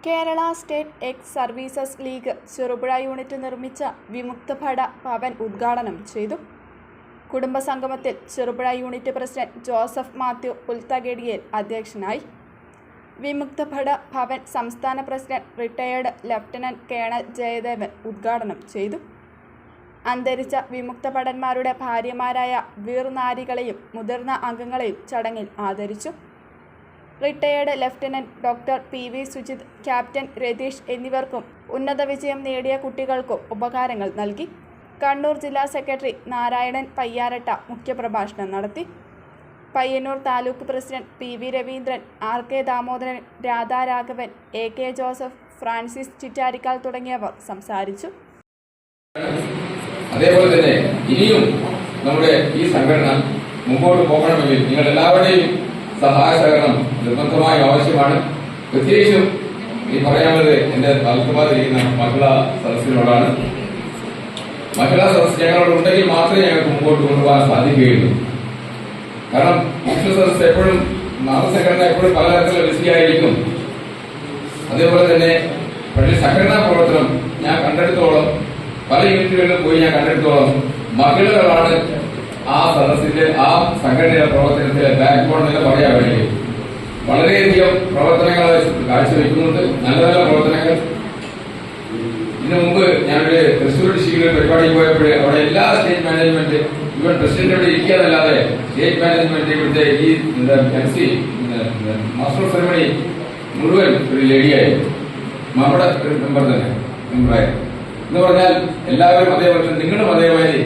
Kerala state ex services league Cherupuzha unit നിർമ്മിച്ച വിമുക്തഭട ഭവൻ ഉദ്ഘാടനം ചെയ്തു. കുടുംബസംഗമത്തിൽ Cherupuzha unit president Joseph Mathew പുൽത്തകേടിയിൽ അധ്യക്ഷനായി. വിമുക്തഭട ഭവൻ സംസ്ഥാന president retired lieutenant colonel Jayadevan ഉദ്ഘാടനം ചെയ്തു. അന്തരിച്ച വിമുക്തഭടന്മാരുടെ ഭാര്യമാരായ വീർനാരികളെയും മുതിർന്ന അംഗങ്ങളെയും ചടങ്ങിൽ ആദരിച്ചു. Retired lieutenant doctor PV. Sujith, captain Ratheesh എന്നിവർക്കും ഉന്നത വിജയം നേടിയ കുട്ടികൾക്കും ഉപഹാരങ്ങൾ നൽകി. കണ്ണൂർ ജില്ലാ സെക്രട്ടറി നാരായണൻ പയ്യാരട്ട മുഖ്യപ്രഭാഷണം നടത്തി. Payyannur taluk president P V. Raveendran, R K. Damodaran, Radharaghavan, A K. Joseph, Francis Chittarikkal തുടങ്ങിയവർ സംസാരിച്ചു. അതേപോലെ തന്നെ ഇനിയും നമ്മുടെ ഈ സംഘടന മുമ്പോട്ട് പോകണമെങ്കിൽ നിങ്ങൾ എല്ലാവരുടെയും സഹായ സഹകരണം നിർബന്ധമായും ആവശ്യമാണ്. പ്രത്യേകിച്ചും ഈ പറയാനുള്ളത് എന്റെ താല്പര്യമായിരിക്കുന്ന മഹിളാ സദസ്സിനോടാണ്. മഹിളാ സദസ്സ് ഞങ്ങളോടുണ്ടെങ്കിൽ മാത്രമേ ഞങ്ങൾക്ക് മുമ്പോട്ട് കൊണ്ടുപോകാൻ സാധിക്കുകയുള്ളൂ. കാരണം മുസ്ലിം സദസ്സ് എപ്പോഴും മതസംഘടന എപ്പോഴും പലതരത്തിലുള്ള ബിസിയായിരിക്കും. അതേപോലെ തന്നെ പക്ഷേ സംഘടനാ പ്രവർത്തനം ഞാൻ കണ്ടെടുത്തോളം പല യൂണിറ്റുകളിലും പോയി ഞാൻ കണ്ടെടുത്തോളം മഹിളകളാണ് ആ സദസ്സിന്റെ ആ സംഘടനയുടെ പ്രവർത്തനത്തിലെ ബാക്ക് ബോൺ എന്ന് പറയാൻ വേണ്ടി വളരെയധികം പ്രവർത്തനങ്ങൾ കാഴ്ചവെക്കുന്നുണ്ട്. നല്ല നല്ല പ്രവർത്തനങ്ങൾ. ഇതിനു മുമ്പ് ഞാനൊരു തൃശ്ശൂർ ഡിസ്ട്രിക്റ്റിൽ പരിപാടി പോയപ്പോൾ അവിടെ എല്ലാ സ്റ്റേറ്റ് മാനേജ്മെന്റ് ഇവൻ പ്രസിഡന്റ് ഇവിടെ ഇരിക്കാന്നല്ലാതെ സ്റ്റേറ്റ് മാനേജ്മെന്റ് ഇവിടുത്തെ ഈ MC മാസ്റ്റർ ഓഫ് സെറമണി മുഴുവൻ ഒരു ലേഡിയായിരുന്നു. നമ്മുടെ മെമ്പർ തന്നെ മെമ്പറായിരുന്നു എന്ന് പറഞ്ഞാൽ എല്ലാവരും അതേപോലെ നിങ്ങളും അതേമാതിരി